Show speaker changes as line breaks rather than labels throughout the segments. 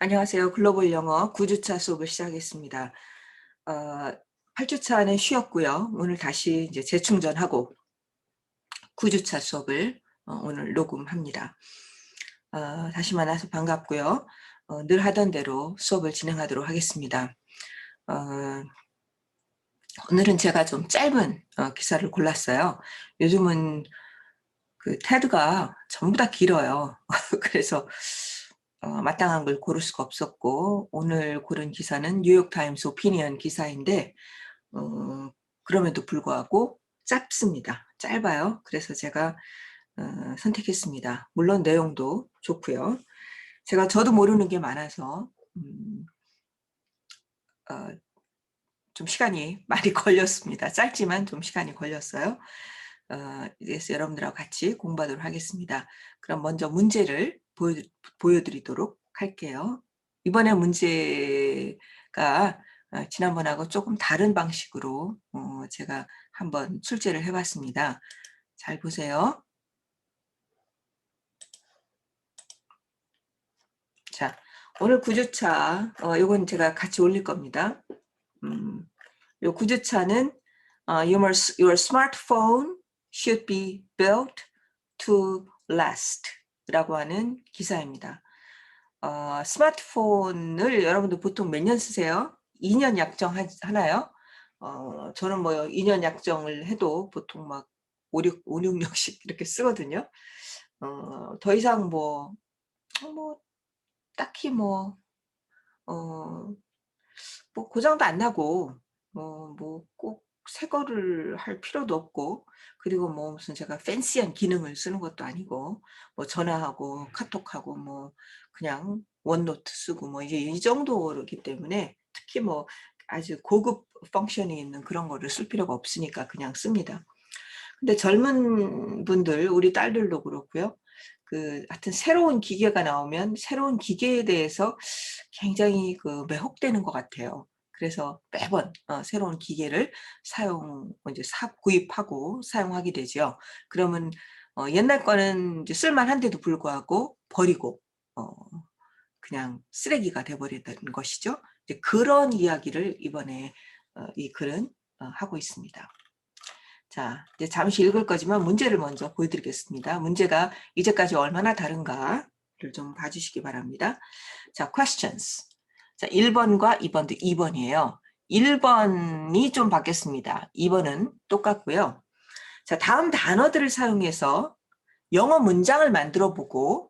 안녕하세요. 글로벌 영어 9주차 수업을 시작하겠습니다. 8주차는 쉬었고요. 오늘 다시 이제 재충전하고 9주차 수업을 오늘 녹음합니다. 다시 만나서 반갑고요. 늘 하던 대로 수업을 진행하도록 하겠습니다. 어, 오늘은 제가 좀 짧은 기사를 골랐어요. 요즘은 그 테드가 전부 다 길어요. 그래서 마땅한 걸 고를 수가 없었고, 오늘 고른 기사는 뉴욕타임스 오피니언 기사인데 그럼에도 불구하고 짧습니다. 짧아요. 그래서 제가 선택했습니다. 물론 내용도 좋고요. 저도 모르는 게 많아서 어, 좀 시간이 많이 걸렸습니다. 짧지만 좀 시간이 걸렸어요. 그래서 여러분들하고 같이 공부하도록 하겠습니다. 그럼 먼저 문제를 보여드리도록 할게요. 이번에 문제가 지난번하고 조금 다른 방식으로 제가 한번 출제를 해봤습니다. 잘 보세요. 자, 오늘 9주차, 이건 제가 같이 올릴 겁니다. 요 9주차는 your smartphone should be built to last 라고 하는 기사입니다. 스마트폰을 여러분들 보통 몇 년 쓰세요? 2년 약정 하나요? 저는 뭐 2년 약정을 해도 보통 막 5, 6년씩 이렇게 쓰거든요. 더 이상 뭐 딱히 고장도 안 나고, 꼭 새 거를 할 필요도 없고, 그리고 무슨 제가 팬시한 기능을 쓰는 것도 아니고, 전화하고 카톡하고, 그냥 원노트 쓰고, 이제 이 정도이기 때문에, 특히 아주 고급 펑션이 있는 그런 거를 쓸 필요가 없으니까 그냥 씁니다. 근데 젊은 분들, 우리 딸들도 그렇고요. 하여튼 새로운 기계가 나오면 새로운 기계에 대해서 굉장히 매혹되는 것 같아요. 그래서 매번 새로운 기계를 이제 구입하고 사용하게 되죠. 그러면 옛날 거는 이제 쓸만한데도 불구하고 버리고 어, 그냥 쓰레기가 돼버렸다는 것이죠. 이제 그런 이야기를 이번에 이 글은 하고 있습니다. 자, 이제 잠시 읽을 거지만 문제를 먼저 보여드리겠습니다. 문제가 이제까지 얼마나 다른가를 좀 봐주시기 바랍니다. 자, questions. 자, 1번과 2번도 2번이에요. 1번이 좀 바뀌었습니다. 2번은 똑같고요. 자, 다음 단어들을 사용해서 영어 문장을 만들어 보고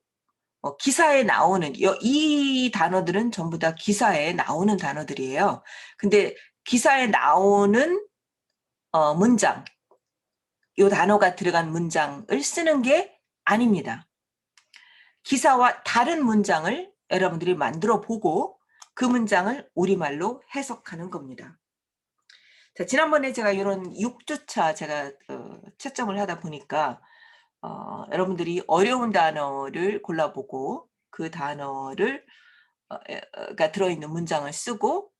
기사에 나오는 이 단어들은 전부 다 기사에 나오는 단어들이에요. 근데 기사에 나오는 문장, 이 단어가 들어간 문장을 쓰는 게 아닙니다. 기사와 다른 문장을 여러분들이 만들어 보고 그 문장을 우리말로 해석하는 겁니다. 자, 지난번에 제가 이런 6주차 제가 채점을 하다 보니까 여러분들이 어려운 단어를 골라보고 그 단어를 가 들어있는 문장을 쓰고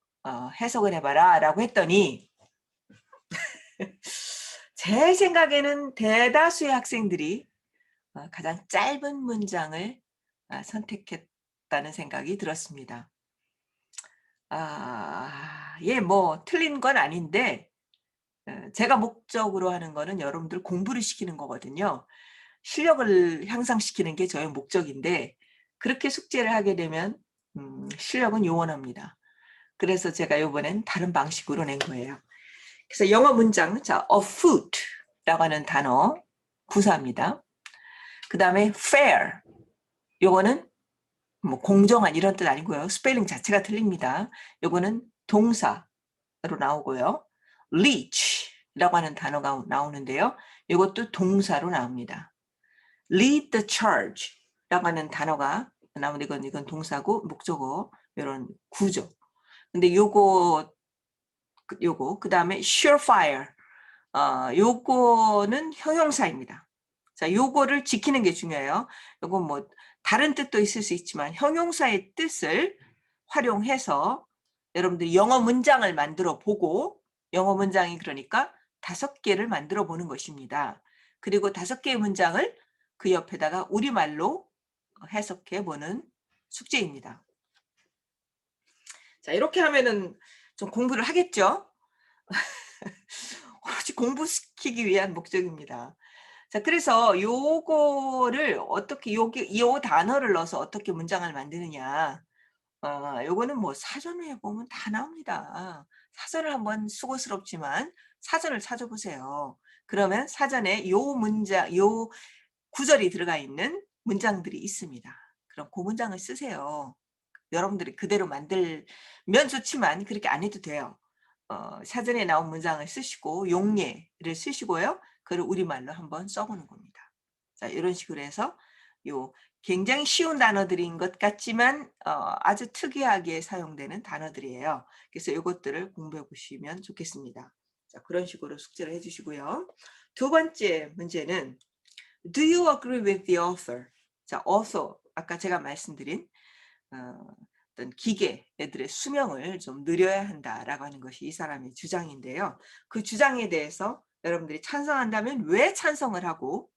해석을 해봐라 라고 했더니 제 생각에는 대다수의 학생들이 가장 짧은 문장을 선택했다는 생각이 들었습니다. 예, 틀린 건 아닌데 제가 목적으로 하는 거는 여러분들 공부를 시키는 거거든요. 실력을 향상시키는 게 저의 목적인데 그렇게 숙제를 하게 되면 실력은 요원합니다. 그래서 제가 이번엔 다른 방식으로 낸 거예요. 그래서 영어 문장, 자, afoot라고 하는 단어 부사입니다. 그 다음에 fair, 요거는 공정한 이런 뜻 아니고요. 스펠링 자체가 틀립니다. 요거는 동사로 나오고요. leach라고 하는 단어가 나오는데요. 이것도 동사로 나옵니다. lead the charge라고 하는 단어가 나오는데 이건 동사고 목적어 이런 구조. 근데 요거 그다음에 surefire 요거는 형용사입니다. 자, 요거를 지키는 게 중요해요. 요거 다른 뜻도 있을 수 있지만 형용사의 뜻을 활용해서 여러분들이 영어 문장을 만들어 보고 영어 문장이 그러니까 5개를 만들어 보는 것입니다. 그리고 5개의 문장을 그 옆에다가 우리말로 해석해 보는 숙제입니다. 자, 이렇게 하면은 좀 공부를 하겠죠? 오로지 공부시키기 위한 목적입니다. 자, 그래서 요거를 어떻게 요 단어를 넣어서 어떻게 문장을 만드느냐. 요거는 뭐 사전에 보면 다 나옵니다. 사전을 한번 수고스럽지만 사전을 찾아보세요. 그러면 사전에 요 문장, 요 구절이 들어가 있는 문장들이 있습니다. 그럼 그 문장을 쓰세요. 여러분들이 그대로 만들면 좋지만 그렇게 안 해도 돼요. 사전에 나온 문장을 쓰시고 용례를 쓰시고요. 그걸 우리말로 한번 써보는 겁니다. 자, 이런 식으로 해서 요 굉장히 쉬운 단어들인 것 같지만 아주 특이하게 사용되는 단어들이에요. 그래서 이것들을 공부해 보시면 좋겠습니다. 자, 그런 식으로 숙제를 해주시고요. 두 번째 문제는 Do you agree with the author? 자, author 아까 제가 말씀드린 어떤 기계 애들의 수명을 좀 늘려야 한다라고 하는 것이 이 사람의 주장인데요. 그 주장에 대해서 여러분들이 찬성한다면 왜 찬성을 하고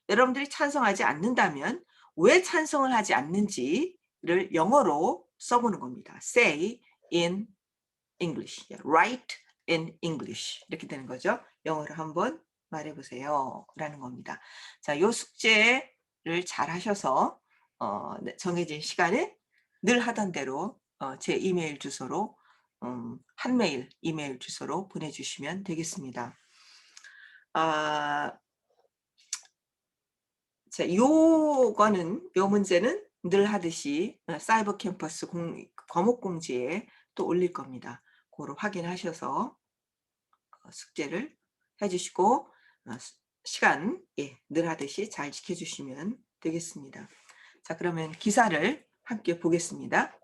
여러분들이 찬성하지 않는다면 왜 찬성을 하지 않는지를 영어로 써보는 겁니다. Say in English, write in English 이렇게 되는 거죠. 영어로 한번 말해보세요 라는 겁니다. 자, 요 숙제를 잘 하셔서 정해진 시간에 늘 하던 대로 제 이메일 주소로 한메일 이메일 주소로 보내주시면 되겠습니다. 자, 요 문제는 늘 하듯이 사이버 캠퍼스 과목 공지에 또 올릴 겁니다. 그거를 확인하셔서 숙제를 해주시고 시간 늘 하듯이 잘 지켜주시면 되겠습니다. 자, 그러면 기사를 함께 보겠습니다.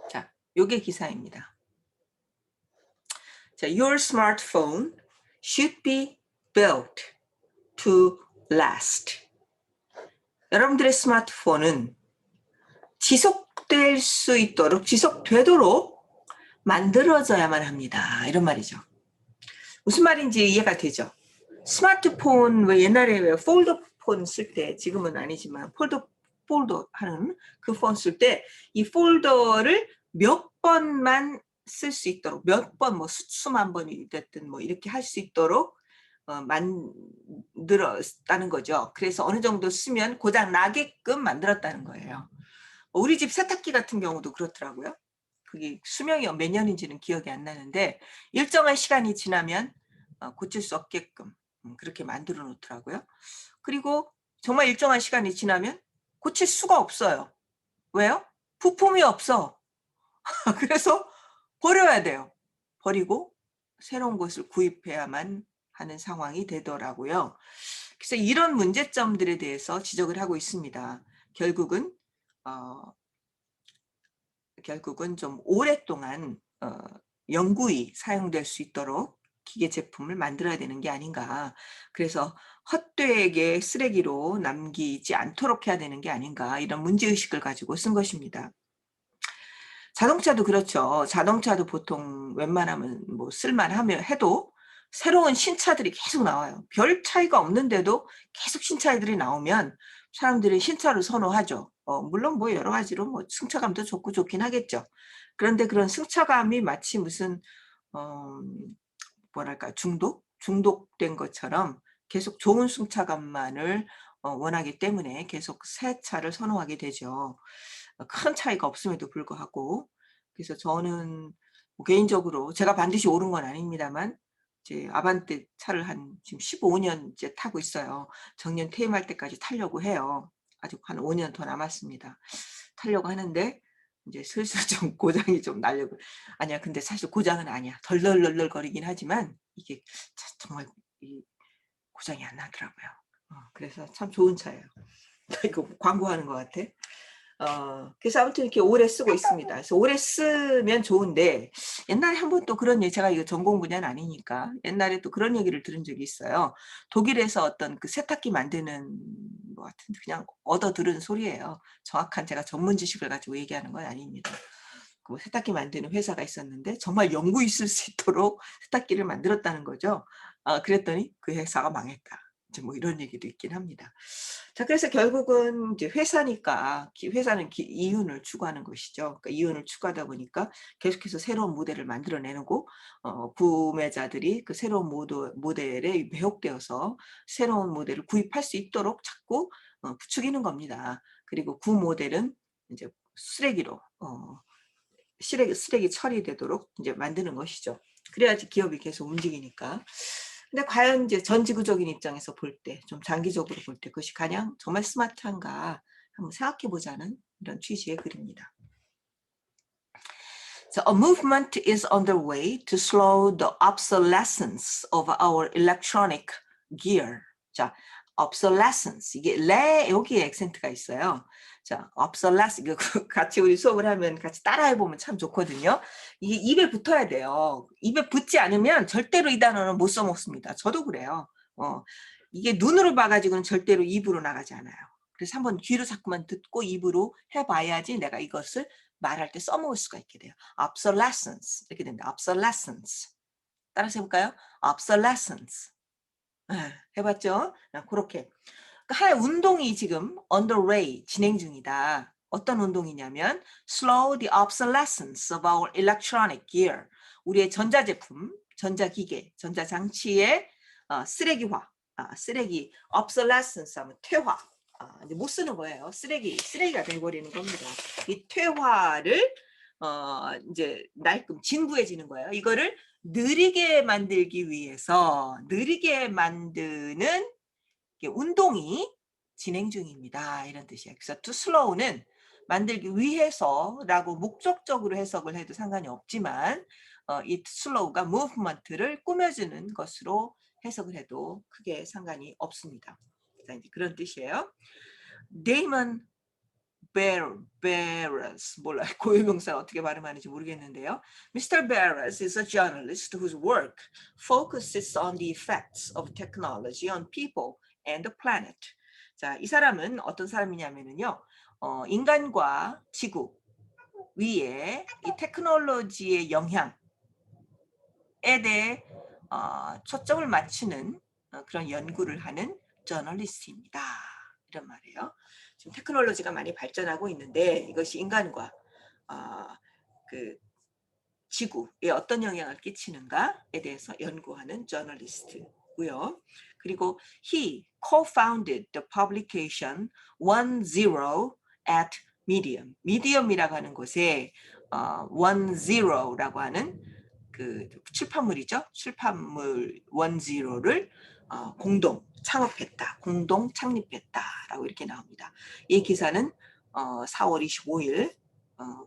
자, 요게 기사입니다. 자, Your smartphone should be built to last. 여러분들의 스마트폰은 지속될 수 있도록 지속되도록 만들어져야만 합니다. 이런 말이죠. 무슨 말인지 이해가 되죠? 스마트폰 왜 옛날에 왜 폴더폰 쓸 때 지금은 아니지만 폴더 하는 그 폰 쓸 때 이 폴더를 몇 번만 쓸 수 있도록 몇 번 뭐 수만 번이 됐든 뭐 이렇게 할 수 있도록 만들었다는 거죠. 그래서 어느 정도 쓰면 고장 나게끔 만들었다는 거예요. 우리 집 세탁기 같은 경우도 그렇더라고요. 그게 수명이 몇 년인지는 기억이 안 나는데 일정한 시간이 지나면 고칠 수 없게끔 그렇게 만들어 놓더라고요. 그리고 정말 일정한 시간이 지나면 고칠 수가 없어요. 왜요? 부품이 없어. 그래서 버려야 돼요. 버리고 새로운 것을 구입해야만 하는 상황이 되더라고요. 그래서 이런 문제점들에 대해서 지적을 하고 있습니다. 결국은 좀 오랫동안 영구히 사용될 수 있도록 기계 제품을 만들어야 되는 게 아닌가. 그래서 헛되게 쓰레기로 남기지 않도록 해야 되는 게 아닌가. 이런 문제의식을 가지고 쓴 것입니다. 자동차도 그렇죠. 자동차도 보통 웬만하면 뭐 쓸만하면 해도 새로운 신차들이 계속 나와요. 별 차이가 없는데도 계속 신차들이 나오면 사람들이 신차를 선호하죠. 물론 뭐 여러 가지로 뭐 승차감도 좋긴 하겠죠. 그런데 그런 승차감이 마치 무슨 뭐랄까 중독된 것처럼 계속 좋은 승차감만을 원하기 때문에 계속 새 차를 선호하게 되죠. 큰 차이가 없음에도 불구하고. 그래서 저는 뭐 개인적으로 제가 반드시 옳은 건 아닙니다만 이제 아반떼 차를 한 지금 15년째 타고 있어요. 정년 퇴임할 때까지 타려고 해요. 아직 한 5년 더 남았습니다. 타려고 하는데 이제 슬슬 좀 고장이 좀 나려고. 아니야, 근데 사실 고장은 아니야. 덜덜덜덜 거리긴 하지만 이게 정말 고장이 안 나더라고요. 그래서 참 좋은 차예요. 이거 광고하는 것 같아. 그래서 아무튼 이렇게 오래 쓰고 있습니다. 그래서 오래 쓰면 좋은데 옛날에 한 번 또 그런 얘기, 제가 이거 전공 분야는 아니니까 옛날에 또 그런 얘기를 들은 적이 있어요. 독일에서 어떤 그 세탁기 만드는 것 같은데 그냥 얻어 들은 소리예요. 정확한 제가 전문 지식을 가지고 얘기하는 건 아닙니다. 그 세탁기 만드는 회사가 있었는데 정말 영구 있을 수 있도록 세탁기를 만들었다는 거죠. 그랬더니 그 회사가 망했다. 이제 뭐 이런 얘기도 있긴 합니다. 자, 그래서 결국은 이제 회사니까 회사는 이윤을 추구하는 것이죠. 그러니까 이윤을 추구하다 보니까 계속해서 새로운 모델을 만들어내고 구매자들이 그 새로운 모델에 매혹되어서 새로운 모델을 구입할 수 있도록 자꾸 부추기는 겁니다. 그리고 구 모델은 이제 쓰레기로 쓰레기 처리되도록 이제 만드는 것이죠. 그래야지 기업이 계속 움직이니까. 근데 과연 이제 전지구적인 입장에서 볼 때, 좀 장기적으로 볼 때 그것이 가장 정말 스마트한가 한번 생각해 보자는 이런 취지의 글입니다. So a movement is underway to slow the obsolescence of our electronic gear. 자, obsolescence. 이게 여기에 액센트가 있어요. 자, obsolescence. 이거 같이 우리 수업을 하면 같이 따라해 보면 참 좋거든요. 이게 입에 붙어야 돼요. 입에 붙지 않으면 절대로 이 단어는 못 써먹습니다. 저도 그래요. 이게 눈으로 봐가지고는 절대로 입으로 나가지 않아요. 그래서 한번 귀로 자꾸만 듣고 입으로 해봐야지 내가 이것을 말할 때 써먹을 수가 있게 돼요. obsolescence 이렇게 됩니다. obsolescence. 따라서 해볼까요? obsolescence. 해봤죠? 그렇게. 그러니까 하나의 운동이 지금 underway 진행 중이다. 어떤 운동이냐면 slow the obsolescence of our electronic gear. 우리의 전자제품, 전자기계, 전자장치의 쓰레기화, 쓰레기 obsolescence 하면 퇴화. 이제 못 쓰는 거예요. 쓰레기가 돼버리는 겁니다. 이 퇴화를 이제 날끔 진부해지는 거예요. 이거를 느리게 만들기 위해서 느리게 만드는 운동이 진행 중입니다. 이런 뜻이에요. 그래서 to slow는 만들기 위해서라고 목적적으로 해석을 해도 상관이 없지만 이 slow가 movement를 꾸며주는 것으로 해석을 해도 크게 상관이 없습니다. 자, 이제 그런 뜻이에요. Damon Barras, 몰라 고유명사 어떻게 발음하는지 모르겠는데요. Mr. Barras is a journalist whose work focuses on the effects of technology on people and the planet. 자, 이 사람은 어떤 사람이냐면요, 인간과 지구 위에 이 테크놀로지의 영향에 대해 초점을 맞추는 그런 연구를 하는 저널리스트입니다. 이런 말이에요. 지금 테크놀로지가 많이 발전하고 있는데 이것이 인간과 그 지구에 어떤 영향을 끼치는가에 대해서 연구하는 저널리스트고요. 그리고 he co-founded the publication 10 at Medium. Medium이라고 하는 곳에 10라고 하는 그 출판물이죠. 출판물 10를 공동 창업했다, 공동 창립했다라고 이렇게 나옵니다. 이 기사는 4월 25일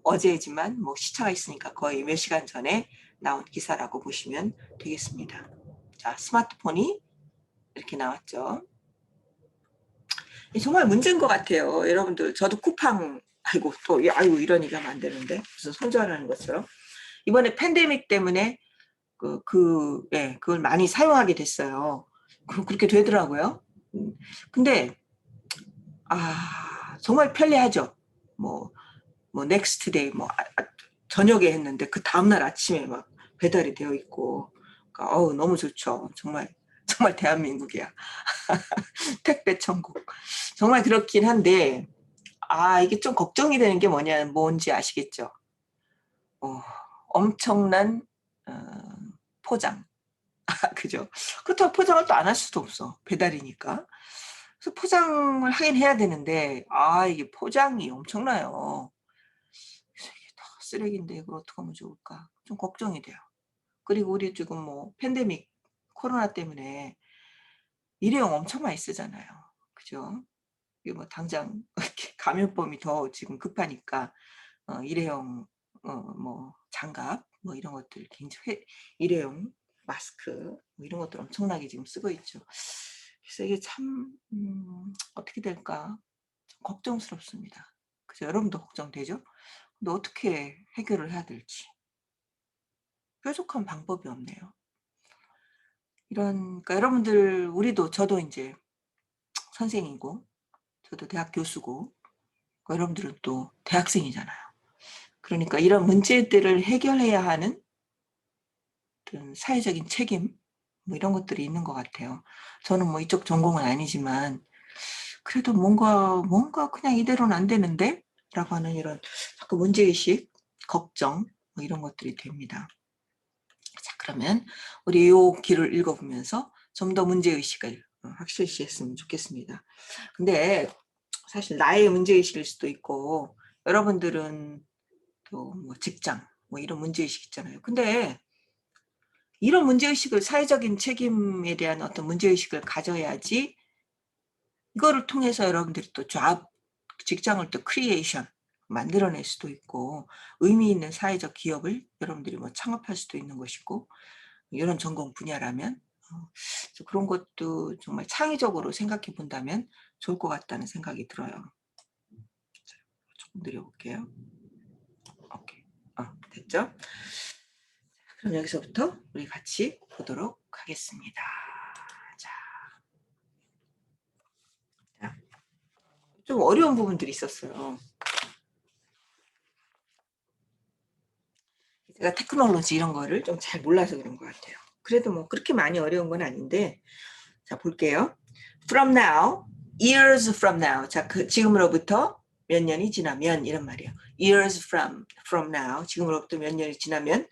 어제지만 뭐 시차가 있으니까 거의 몇 시간 전에 나온 기사라고 보시면 되겠습니다. 자, 스마트폰이 이렇게 나왔죠. 정말 문제인 것 같아요. 여러분들 저도 쿠팡 아이고 이런 얘기하면 안 되는데 무슨 손절하는 것처럼 이번에 팬데믹 때문에 그걸 많이 사용하게 됐어요. 그렇게 되더라고요. 근데 정말 편리하죠. 뭐 넥스트 데이 저녁에 했는데 그 다음날 아침에 막 배달이 되어 있고 그러니까 너무 좋죠. 정말 대한민국이야. 택배 천국. 정말 그렇긴 한데 이게 좀 걱정이 되는 게 뭔지 아시겠죠? 엄청난 포장. 그죠? 그렇다고 포장을 또 안 할 수도 없어. 배달이니까. 그래서 포장을 하긴 해야 되는데 이게 포장이 엄청나요. 그래서 이게 다 쓰레기인데 이걸 어떻게 하면 좋을까? 좀 걱정이 돼요. 그리고 우리 지금 뭐 팬데믹 코로나 때문에 일회용 엄청 많이 쓰잖아요. 그죠? 이게 뭐 당장 이렇게 감염병이 더 지금 급하니까 일회용 뭐 장갑 뭐 이런 것들 굉장히 일회용 마스크 뭐 이런 것들 엄청나게 지금 쓰고 있죠. 그래서 이게 참 어떻게 될까 좀 걱정스럽습니다. 그죠? 여러분도 걱정되죠? 근데 어떻게 해결을 해야 될지 뾰족한 방법이 없네요. 그러니까 여러분들 저도 이제 선생이고 저도 대학 교수고 여러분들은 또 대학생이잖아요. 그러니까 이런 문제들을 해결해야 하는 어떤 사회적인 책임 뭐 이런 것들이 있는 것 같아요. 저는 뭐 이쪽 전공은 아니지만 그래도 뭔가 그냥 이대로는 안 되는데? 라고 하는 이런 자꾸 문제의식, 걱정 뭐 이런 것들이 됩니다. 자, 그러면 우리 요 길을 읽어보면서 좀 더 문제의식을 확실시 했으면 좋겠습니다. 근데 사실 나의 문제의식일 수도 있고 여러분들은 또 뭐 직장 뭐 이런 문제의식 있잖아요. 근데 이런 문제의식을 사회적인 책임에 대한 어떤 문제의식을 가져야지 이거를 통해서 여러분들이 또 직장을 또 크리에이션 만들어낼 수도 있고 의미 있는 사회적 기업을 여러분들이 뭐 창업할 수도 있는 것이고 이런 전공 분야라면 그런 것도 정말 창의적으로 생각해 본다면 좋을 것 같다는 생각이 들어요. 조금 느려볼게요. 오케이. 됐죠? 그럼 여기서부터 우리 같이 보도록 하겠습니다. 자, 좀 어려운 부분들이 있었어요. 제가 테크놀로지 이런 거를 좀 잘 몰라서 그런 것 같아요. 그래도 뭐 그렇게 많이 어려운 건 아닌데 자 볼게요. From now, years from now. 자, 지금으로부터 몇 년이 지나면 이런 말이에요. Years from now. 지금으로부터 몇 년이 지나면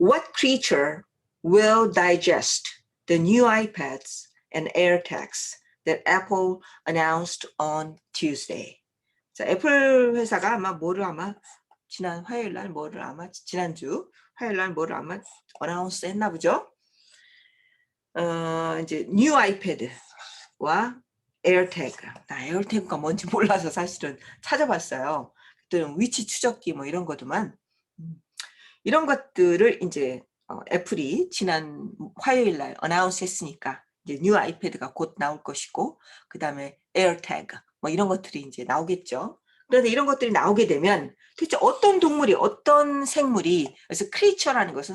What creature will digest the new iPads and AirTags that Apple announced on Tuesday? 자, 애플 회사가 아마 지난주 화요일 날 뭐를 아마 어나운스 했나 보죠. 이제 뉴 아이패드와 에어태그. 나 에어태그가 뭔지 몰라서 사실은 찾아봤어요. 그때는 위치 추적기 뭐 이런 거더만. 이런 것들을 이제 애플이 지난 화요일 날 어나운스 했으니까 이제 뉴 아이패드가 곧 나올 것이고 그다음에 에어태그 뭐 이런 것들이 이제 나오겠죠. 그런데 이런 것들이 나오게 되면 도대체 어떤 동물이 어떤 생물이 그래서 크리처라는 것은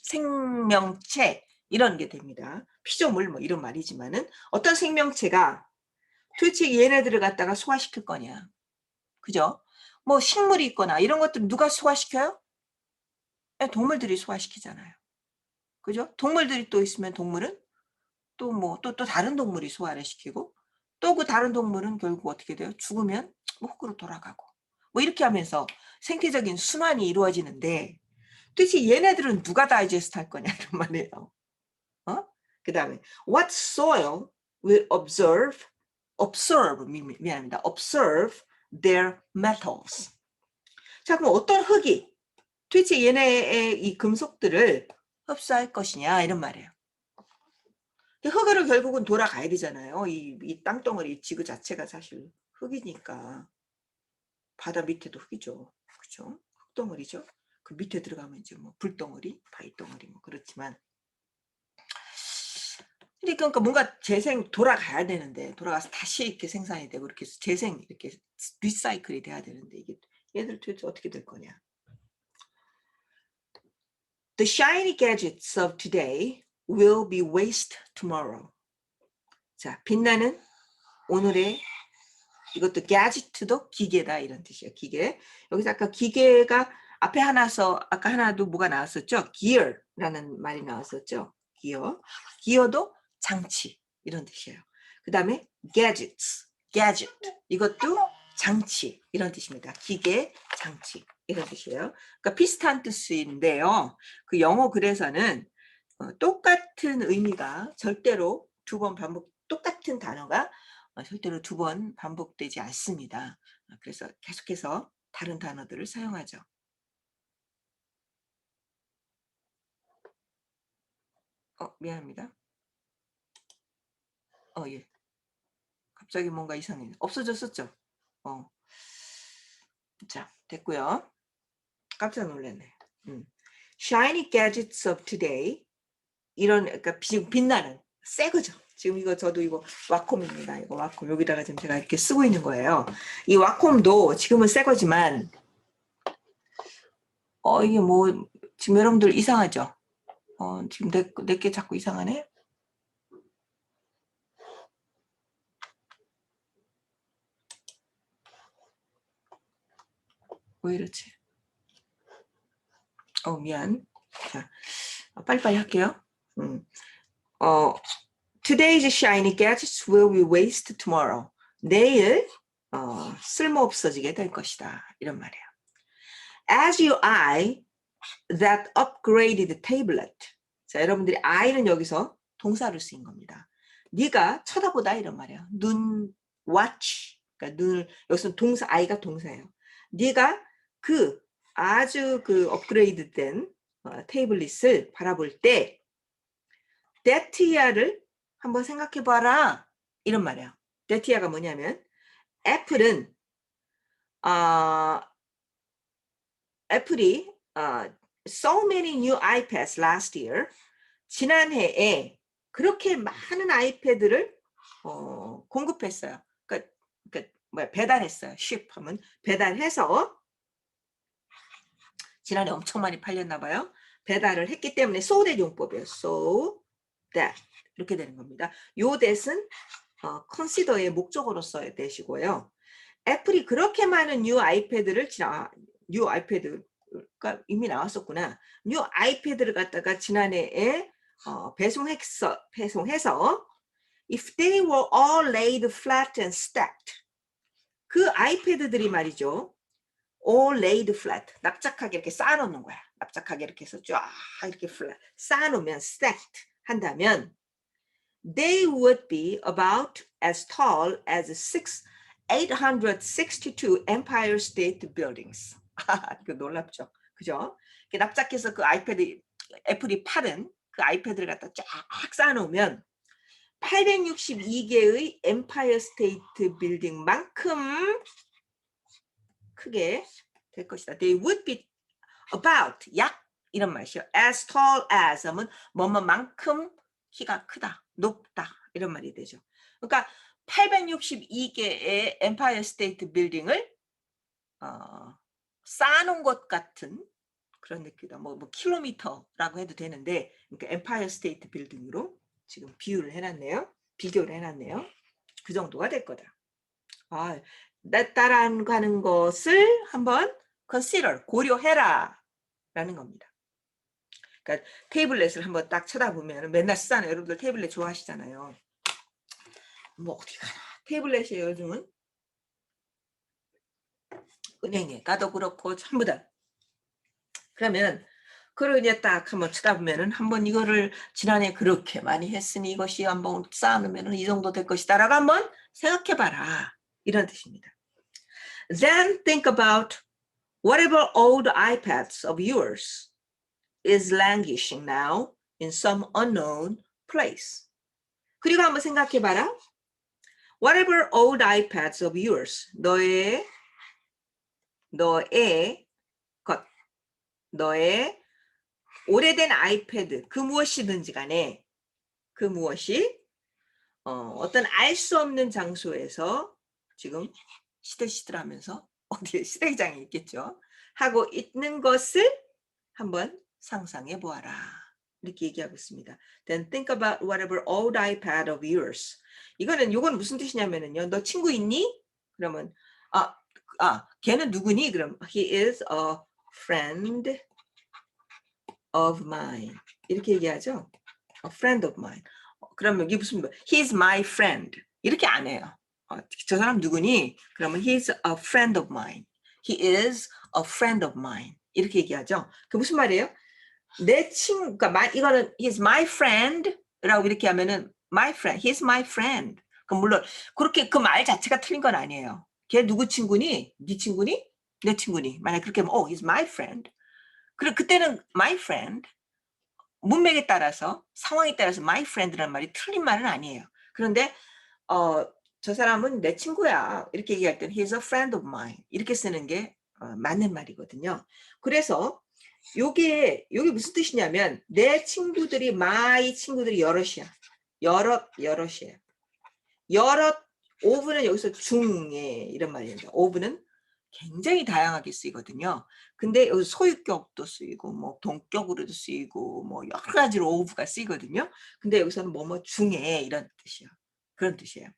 생명체 이런 게 됩니다. 피조물 뭐 이런 말이지만은 어떤 생명체가 도대체 얘네들을 갖다가 소화시킬 거냐. 그죠? 뭐 식물이 있거나 이런 것들 누가 소화시켜요? 동물들이 소화시키잖아요. 그죠? 동물들이 또 있으면 동물은 또 뭐 또 다른 동물이 소화를 시키고 또 그 다른 동물은 결국 어떻게 돼요? 죽으면 흙으로 돌아가고 뭐 이렇게 하면서 생태적인 순환이 이루어지는데 도대체 얘네들은 누가 다이제스트 할 거냐 이런 말이에요. 그 다음에 what soil will 미안합니다. observe their metals. 자, 그럼 어떤 흙이 도대체 얘네의 이 금속들을 흡수할 것이냐 이런 말이에요. 흙으로 결국은 돌아가야 되잖아요. 이 땅덩어리 지구 자체가 사실 흙이니까 바다 밑에도 흙이죠. 그렇죠? 흙덩어리죠. 그 밑에 들어가면 이제 뭐 불덩어리, 바위덩어리 뭐 그렇지만 그러니까 뭔가 돌아가야 되는데 돌아가서 다시 이렇게 생산이 되고 이렇게 이렇게 리사이클이 돼야 되는데 이게 얘들 도대체 어떻게 될 거냐. The shiny gadgets of today will be waste tomorrow. 자, 빛나는 오늘의 이것도 gadget도 기계다 이런 뜻이에요. 기계. 여기서 아까 기계가 앞에 아까 하나도 뭐가 나왔었죠? gear라는 말이 나왔었죠. 기어도 장치 이런 뜻이에요. 그 다음에 gadget 이것도 장치 이런 뜻입니다. 기계, 장치 이런 뜻이에요. 그러니까 비슷한 뜻인데요. 그 영어 글에서는 똑같은 의미가 절대로 똑같은 단어가 절대로 2번 반복되지 않습니다. 그래서 계속해서 다른 단어들을 사용하죠. 미안합니다. 예. 갑자기 뭔가 이상해. 없어졌었죠? 자, 됐고요. 깜짝 놀랐네. Shiny gadgets of today. 그러니까 빛나는 새 거죠. 지금 저도 이거 와콤입니다. 이거 와콤 여기다가 지금 제가 이렇게 쓰고 있는 거예요. 이 와콤도 지금은 새 거지만 이게 뭐 지금 여러분들 이상하죠? 지금 내게 자꾸 이상하네. 왜 이렇지? 미안. 자, 빨리빨리 할게요. 음. Today's shiny gadgets will be waste tomorrow. 내일 쓸모 없어지게 될 것이다. 이런 말이에요. As you eye that upgraded tablet. 자, 여러분들이 eye는 여기서 동사로 쓰인 겁니다. 네가 쳐다보다 이런 말이에요. 눈 watch. 그러니까 눈을 여기서 동사 eye가 동사예요. 네가 그 아주 그 업그레이드된 태블릿을 바라볼 때 데티아를 한번 생각해 봐라. 이런 말이에요. 데티아가 뭐냐면 애플은 애플이 so many new iPads last year. 지난해에 그렇게 많은 아이패드를 공급했어요. 그러니까 배달했어요. ship 하면 배달해서 지난해 엄청 많이 팔렸나 봐요. 배달을 했기 때문에 so that 용법이에요. so that 이렇게 되는 겁니다. 요 that은 consider의 목적어로 써야 되시고요. 애플이 그렇게 많은 뉴 아이패드를 뉴 아이패드가 이미 나왔었구나. 뉴 아이패드를 갖다가 지난해에 배송해서 if they were all laid flat and stacked 그 아이패드들이 말이죠. all laid flat 납작하게 이렇게 쌓아놓는 거야. 납작하게 이렇게 해서 쫙 이렇게 쌓아놓으면 stacked 한다면 they would be about as tall as 862 Empire State Buildings. 그 놀랍죠, 그죠? 납작해서 그 아이패드 애플이 팔은 그 아이패드를 갖다 쫙 쌓아놓으면 862개의 엠파이어 스테이트 빌딩만큼 크게 될 것이다. They would be about 약 이런 말이죠. As tall as 하면 뭐뭐만큼 키가 크다, 높다 이런 말이 되죠. 그러니까 862개의 엠파이어 스테이트 빌딩을 쌓아놓은 것 같은 그런 느낌이다. 뭐 킬로미터라고 해도 되는데 그러니까 엠파이어 스테이트 빌딩으로 지금 비교를 해놨네요. 그 정도가 될 거다. 따라가는 것을 한번 consider, 고려해라 라는 겁니다. 그러니까 태블릿을 한번 딱 쳐다보면 맨날 쓰잖아요. 여러분들 태블릿 좋아하시잖아요. 뭐 어디 가나 태블릿이에요. 요즘은 은행에 가도 그렇고 전부 다. 그러면 그걸 이제 딱 한번 쳐다보면은 한번 이거를 지난해 그렇게 많이 했으니 이것이 한번 쌓아놓으면은 이 정도 될 것이다라고 한번 생각해봐라 이런 뜻입니다. Then think about whatever old iPads of yours is languishing now in some unknown place. 그리고 한번 생각해봐라. Whatever old iPads of yours, 너의 오래된 아이패드, 그 무엇이든지 간에 그 무엇이 어떤 알 수 없는 장소에서 지금 시들시들하면서 어디에 시대장이 있겠죠. 하고 있는 것을 한번 상상해 보아라. 이렇게 얘기하고 있습니다. Then think about whatever old iPad of yours. 요건 무슨 뜻이냐면은요. 너 친구 있니? 그러면 걔는 누구니? 그럼 he is a friend of mine. 이렇게 얘기하죠. A friend of mine. 그러면 이게 무슨 he's my friend. 이렇게 안 해요. 저 사람 누구니? 그러면 he's a friend of mine. He is a friend of mine. 이렇게 얘기하죠. 그 무슨 말이에요? 내 친구, 그러니까 이거는 he's my friend라고 이렇게 하면은 my friend, he's my friend. 그럼 물론 그렇게 그 말 자체가 틀린 건 아니에요. 걔 누구 친구니? 네 친구니? 내 친구니? 만약 그렇게 하면 he's my friend. 그리고 그때는 my friend. 문맥에 따라서 상황에 따라서 my friend라는 말이 틀린 말은 아니에요. 그런데 저 사람은 내 친구야 이렇게 얘기할 때는 he's a friend of mine 이렇게 쓰는 게 맞는 말이거든요. 그래서 요게 무슨 뜻이냐면 내 친구들이 my 친구들이 여럿이야. 여럿이에요. 여럿 of는 여기서 중에 이런 말입니다. of는 굉장히 다양하게 쓰이거든요. 근데 여기 소유격도 쓰이고 뭐 동격으로도 쓰이고 뭐 여러 가지로 of가 쓰이거든요. 근데 여기서는 뭐뭐 중에 이런 뜻이에요. 그런 뜻이에요.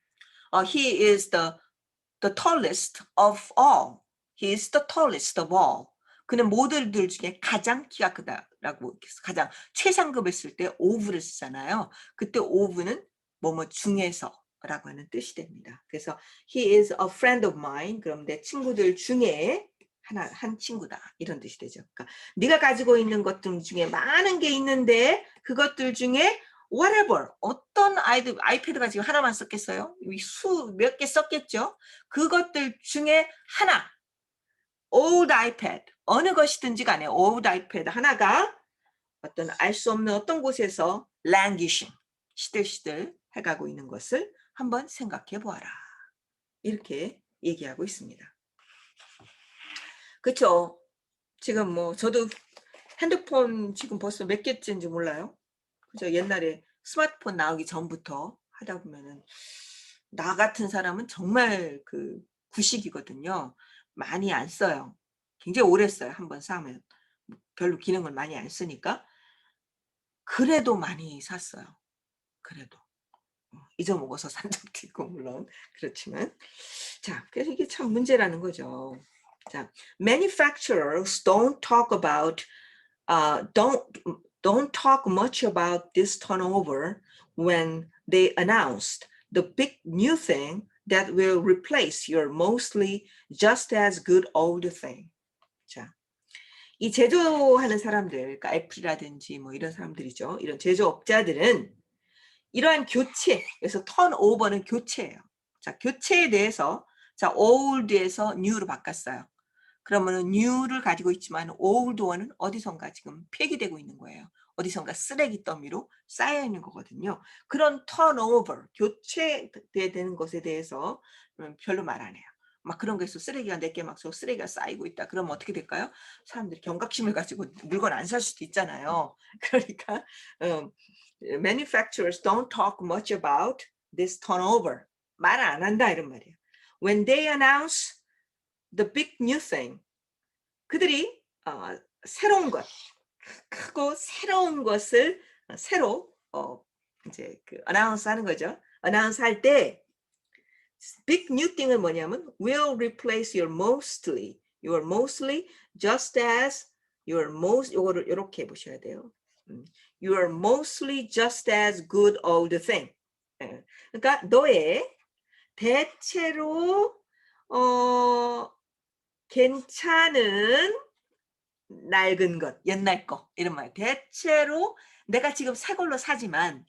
He is the tallest of all. He is the tallest of all. 그는 모두들 중에 가장 키가 크다. 라고 가장 최상급을 쓸 때 of를 쓰잖아요. 그때 of는 뭐뭐 중에서 라고 하는 뜻이 됩니다. 그래서 he is a friend of mine. 그럼 내 친구들 중에 한 친구다. 이런 뜻이 되죠. 그러니까 네가 가지고 있는 것들 중에 많은 게 있는데 그것들 중에 whatever 어떤 아이패드가 지금 하나만 썼겠어요? 수 몇 개 썼겠죠? 그것들 중에 하나 old iPad 어느 것이든지 간에 old iPad 하나가 어떤 알 수 없는 어떤 곳에서 languishing 시들시들 해가고 있는 것을 한번 생각해 보아라. 이렇게 얘기하고 있습니다. 그렇죠? 지금 뭐 저도 핸드폰 지금 벌써 몇 개째인지 몰라요. 그죠? 옛날에 스마트폰 나오기 전부터 하다 보면은 나 같은 사람은 정말 그 구식이거든요. 많이 안 써요. 굉장히 오래 써요. 한번 사면. 별로 기능을 많이 안 쓰니까. 그래도 많이 샀어요. 그래도. 잊어먹어서 산 적도 있고 물론 그렇지만 자 그래서 이게 참 문제라는 거죠. 자 manufacturers don't talk much about this turnover when they announced the big new thing that will replace your mostly just as good old thing. 자, 이 제조하는 사람들, 그러니까 애플이라든지 뭐 이런 사람들이죠. 이런 제조업자들은 이러한 교체, 그래서 턴오버는 교체예요. 자, 교체에 대해서 자, old에서 new로 바꿨어요. 그러면은 new를 가지고 있지만 old one은 어디선가 지금 폐기되고 있는 거예요. 어디선가 쓰레기 더미로 쌓여 있는 거거든요. 그런 턴오버, 교체되는 것에 대해서 별로 말 안 해요. 막 그런 거에서 쓰레기가 내게 막 쓰레기가 쌓이고 있다. 그러면 어떻게 될까요? 사람들이 경각심을 가지고 물건 안 살 수도 있잖아요. 그러니까 manufacturers don't talk much about this turnover. 말 안 한다 이런 말이에요. When they announce the big new thing. 그들이 새로운 것, 크고 새로운 것을 새로 이제 그 announce 하는 거죠. announce 할 때 big new thing은 뭐냐면 will replace your mostly just as your most 요거를 이렇게 보셔야 돼요. Your mostly just as good old thing. 그러니까 너의 대체로 괜찮은 낡은 것, 옛날 거 이런 말. 대체로 내가 지금 새 걸로 사지만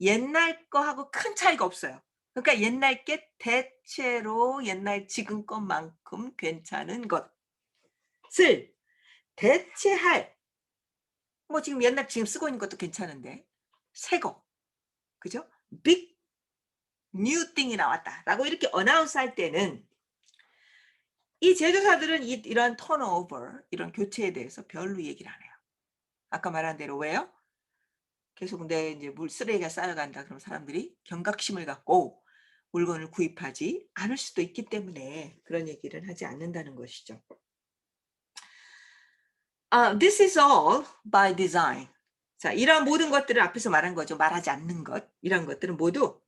옛날 거하고 큰 차이가 없어요. 그러니까 옛날 게 대체로 옛날 지금 것만큼 괜찮은 것을 대체할 뭐 지금 옛날 지금 쓰고 있는 것도 괜찮은데 새 거, 그죠? 빅 뉴 띵이 나왔다라고 이렇게 어나운스 할 때는 이 제조사들은 이런 턴오버, 이런 교체에 대해서 별로 얘기를 안 해요. 아까 말한 대로 왜요? 계속 내 이제 쓰레기가 쌓여간다. 그럼 사람들이 경각심을 갖고 물건을 구입하지 않을 수도 있기 때문에 그런 얘기를 하지 않는다는 것이죠. This is all by design. 자, 이런 모든 것들을 앞에서 말한 거죠. 말하지 않는 것. 이런 것들은 모두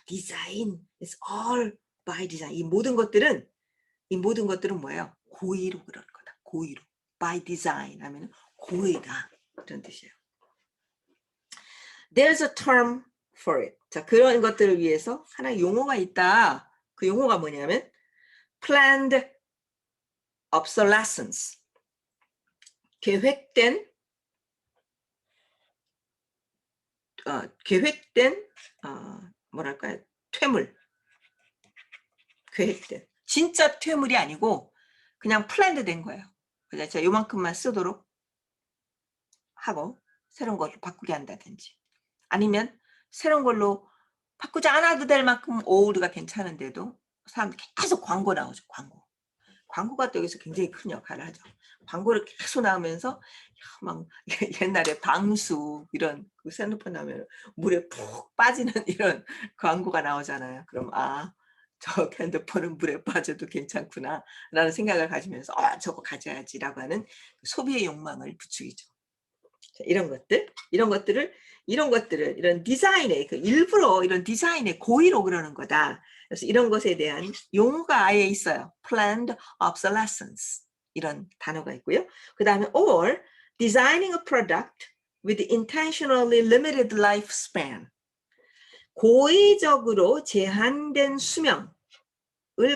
design is all by design. 이 모든 것들은 뭐예요? 고의로 그런 거다. 고의로. by design 하면 고의다. 그런 뜻이에요. There's a term for it. 자, 그런 것들을 위해서 하나의 용어가 있다. 그 용어가 뭐냐면 planned obsolescence. 계획된 뭐랄까요? 퇴물. 계획된. 진짜 퇴물이 아니고 그냥 플랜드 된 거예요. 그래서 제가 요만큼만 쓰도록 하고 새로운 걸로 바꾸게 한다든지 아니면 새로운 걸로 바꾸지 않아도 될 만큼 올드가 괜찮은데도 사람들 계속 광고 나오죠. 광고가 또 여기서 굉장히 큰 역할을 하죠. 광고를 계속 나오면서 막 옛날에 방수 이런 그 핸드폰 나오면 물에 푹 빠지는 이런 광고가 나오잖아요. 그럼 저 핸드폰은 물에 빠져도 괜찮구나 라는 생각을 가지면서 저거 가져야지라고 하는 소비의 욕망을 부추기죠. 자, 이런 것들을 이런 디자인의 일부러 이런 디자인의 고의로 그러는 거다. 그래서 이런 것에 대한 용어가 아예 있어요. planned obsolescence 이런 단어가 있고요. 그 다음에 or designing a product with intentionally limited lifespan. 고의적으로 제한된 수명을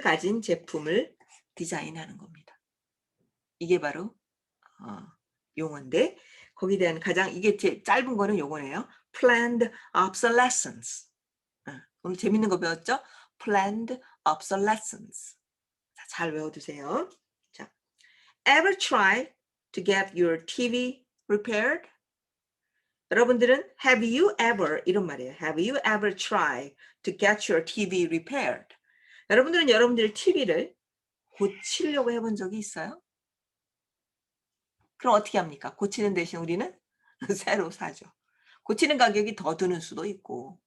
가진 제품을 디자인하는 겁니다. 이게 바로 용어인데 거기에 대한 가장 이게 제 짧은 거는 요거네요. planned obsolescence. 오늘 재밌는 거 배웠죠? planned obsolescence. 자, 잘 외워두세요. 자, ever try to get your TV repaired? 여러분들은 have you ever 이런 말이에요. have you ever tried to get your TV repaired? 여러분들은 여러분들의 TV를 고치려고 해본 적이 있어요? 그럼 어떻게 합니까? 고치는 대신 우리는 새로 사죠. 고치는 가격이 더 드는 수도 있고.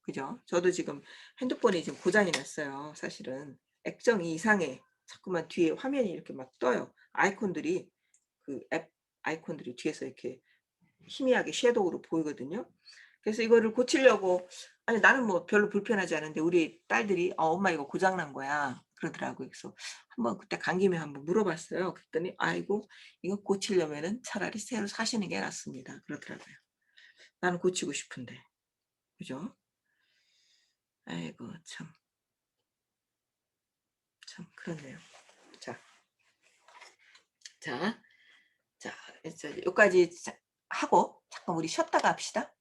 그죠? 저도 지금 핸드폰이 지금 고장이 났어요. 사실은 액정이 이상해. 자꾸만 뒤에 화면이 이렇게 막 떠요. 아이콘들이 그 앱 아이콘들이 뒤에서 이렇게 희미하게 섀도우로 보이거든요. 그래서 이거를 고치려고 아니 나는 뭐 별로 불편하지 않은데 우리 딸들이 엄마 이거 고장 난 거야 그러더라고요. 그래서 한번 그때 간 김에 한번 물어봤어요. 그랬더니 아이고 이거 고치려면은 차라리 새로 사시는 게 낫습니다. 그러더라고요. 나는 고치고 싶은데. 그죠? 아이고 참 그렇네요. 자, 자, 자, 이제 여기까지 하고 잠깐 우리 쉬었다가 합시다.